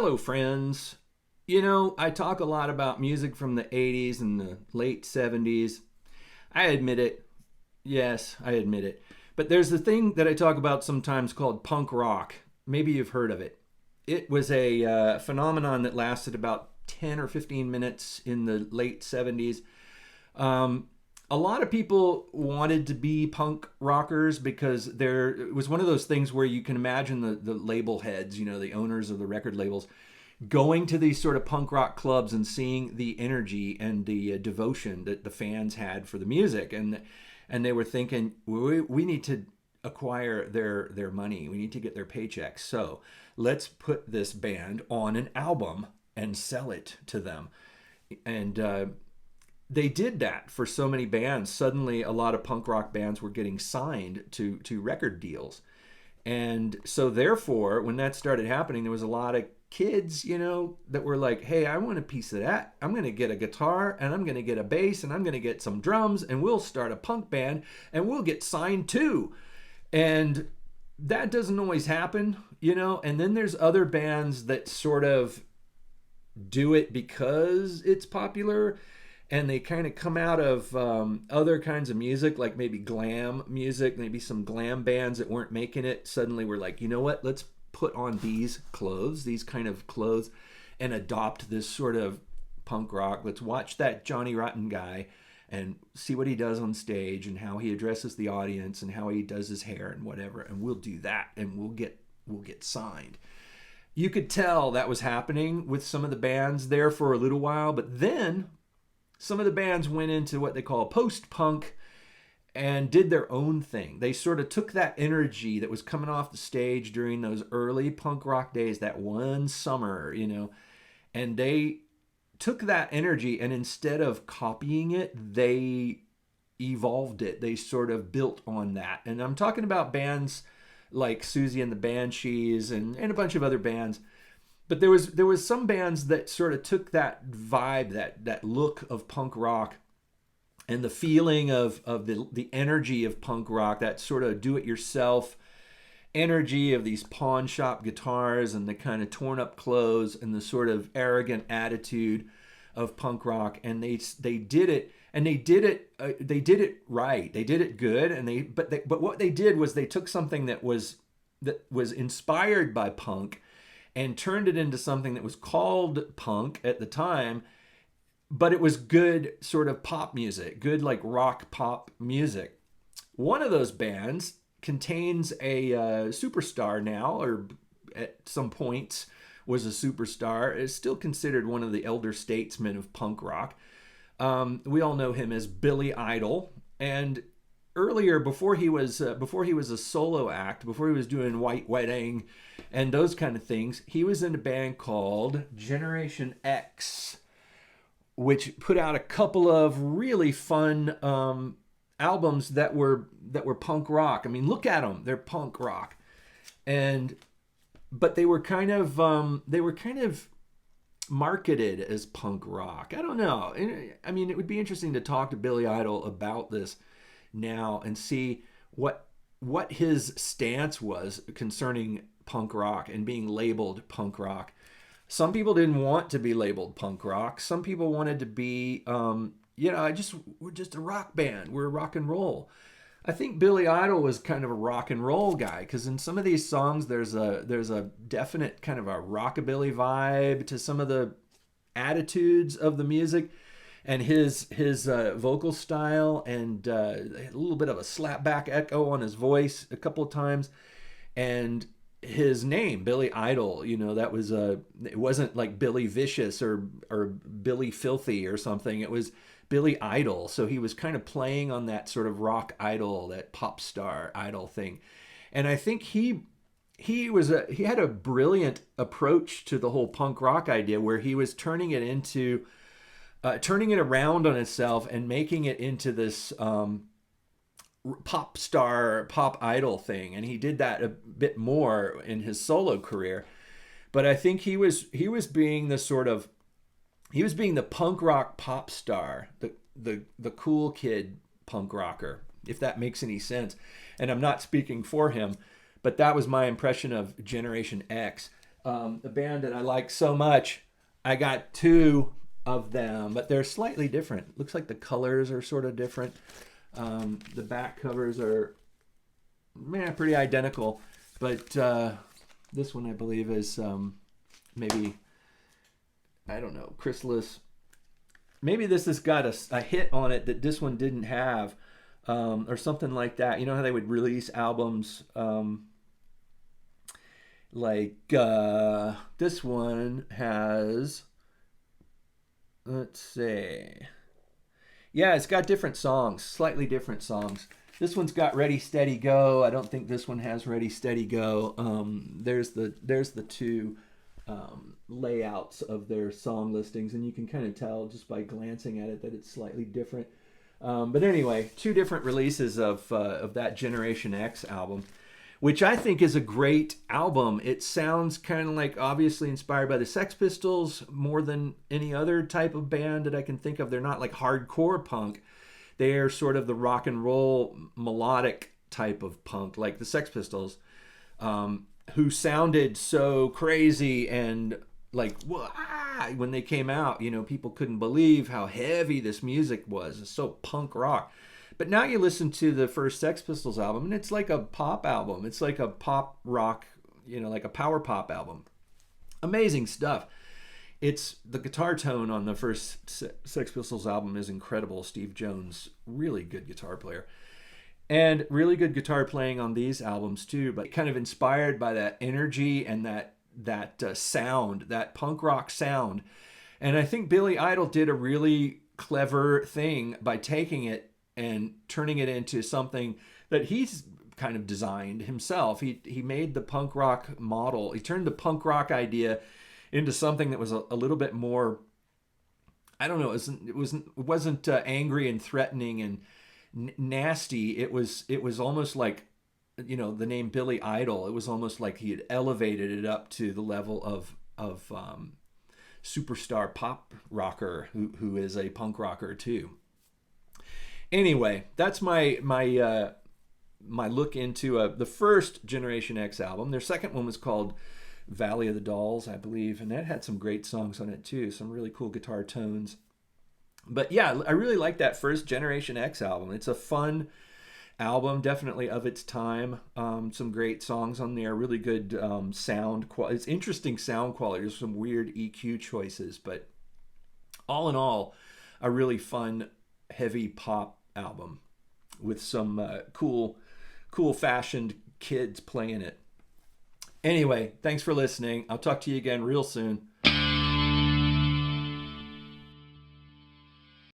Hello, friends. I talk a lot about music from the 80s and the late 70s. I admit it. Yes, I admit it. But there's the thing that I talk about sometimes called punk rock. Maybe you've heard of it. It was a phenomenon that lasted about 10 or 15 minutes in the late 70s. Um, a lot of people wanted to be punk rockers because it was one of those things where you can imagine the label heads, the owners of the record labels, going to these sort of punk rock clubs and seeing the energy and the devotion that the fans had for the music, and they were thinking, we need to acquire their money, we need to get their paychecks, so let's put this band on an album and sell it to them. And they did that for so many bands. Suddenly a lot of punk rock bands were getting signed to record deals. And so therefore, when that started happening, there was a lot of kids, that were like, hey, I want a piece of that. I'm going to get a guitar and I'm going to get a bass and I'm going to get some drums and we'll start a punk band and we'll get signed too. And that doesn't always happen, and then there's other bands that sort of do it because it's popular, and they kind of come out of other kinds of music, like maybe glam music. Maybe some glam bands that weren't making it suddenly were like, you know what, let's put on these clothes, these kind of clothes, and adopt this sort of punk rock. Let's watch that Johnny Rotten guy and see what he does on stage and how he addresses the audience and how he does his hair and whatever, and we'll do that and we'll get signed. You could tell that was happening with some of the bands there for a little while, but then some of the bands went into what they call post-punk and did their own thing. They sort of took that energy that was coming off the stage during those early punk rock days, that one summer, and they took that energy, and instead of copying it, they evolved it. They sort of built on that. And I'm talking about bands like Susie and the Banshees and a bunch of other bands. But there was some bands that sort of took that vibe, that look of punk rock, and the feeling of the energy of punk rock, that sort of do-it-yourself energy of these pawn shop guitars and the kind of torn up clothes and the sort of arrogant attitude of punk rock. And they did it, and they did it right. They did it good. And but what they did was they took something that was inspired by punk and turned it into something that was called punk at the time, but it was good sort of pop music, good like rock pop music. One of those bands contains a superstar now, or at some points was a superstar, is still considered one of the elder statesmen of punk rock. We all know him as Billy Idol. And earlier, before he was a solo act, before he was doing White Wedding and those kind of things, he was in a band called Generation X, which put out a couple of really fun albums that were punk rock. I mean, look at them; they're punk rock, but they were kind of marketed as punk rock. I don't know. I mean, it would be interesting to talk to Billy Idol about this now and see what his stance was concerning punk rock and being labeled punk rock. Some people didn't want to be labeled punk rock. Some people wanted to be, we're just a rock band. We're rock and roll. I think Billy Idol was kind of a rock and roll guy, because in some of these songs there's a definite kind of a rockabilly vibe to some of the attitudes of the music, and his vocal style, and a little bit of a slapback echo on his voice a couple of times, and his name, Billy Idol, that was it wasn't like Billy Vicious or Billy Filthy or something. It was Billy Idol. So he was kind of playing on that sort of rock idol, that pop star idol thing. And I think he had a brilliant approach to the whole punk rock idea, where he was turning it around on itself and making it into this pop star, pop idol thing. And he did that a bit more in his solo career. But I think he was being the punk rock pop star, the cool kid punk rocker, if that makes any sense. And I'm not speaking for him, but that was my impression of Generation X. a band that I like so much. I got two of them, but they're slightly different. Looks like the colors are sort of different. The back covers are, man, pretty identical, but this one I believe is maybe, I don't know, Chrysalis. Maybe this has got a hit on it that this one didn't have, or something like that. You know how they would release albums like this one has, let's see. Yeah, it's got different songs, slightly different songs. This one's got Ready Steady Go. I don't think this one has Ready Steady Go. There's the two layouts of their song listings, and you can kind of tell just by glancing at it that it's slightly different. But anyway, two different releases of that Generation X album, which I think is a great album. It sounds kind of like obviously inspired by the Sex Pistols more than any other type of band that I can think of. They're not like hardcore punk. They are sort of the rock and roll melodic type of punk, like the Sex Pistols, who sounded so crazy and like when they came out. You know, people couldn't believe how heavy this music was. It's so punk rock. But now you listen to the first Sex Pistols album, and it's like a pop album. It's like a pop rock, you know, like a power pop album. Amazing stuff. It's the guitar tone on the first Sex Pistols album is incredible. Steve Jones, really good guitar player. And really good guitar playing on these albums too, but kind of inspired by that energy and that sound, that punk rock sound. And I think Billy Idol did a really clever thing by taking it and turning it into something that he's kind of designed himself. He made the punk rock model. He turned the punk rock idea into something that was a little bit more, I don't know, it wasn't angry and threatening and nasty. It was almost like, you know, the name Billy Idol. It was almost like he had elevated it up to the level of superstar pop rocker who is a punk rocker too. Anyway, that's my look into the first Generation X album. Their second one was called Valley of the Dolls, I believe, and that had some great songs on it too, some really cool guitar tones. But yeah, I really like that first Generation X album. It's a fun album, definitely of its time. Some great songs on there, really good sound quality. It's interesting sound quality. There's some weird EQ choices, but all in all, a really fun, heavy pop album with some cool fashioned kids playing it. Anyway, thanks for listening. I'll talk to you again real soon.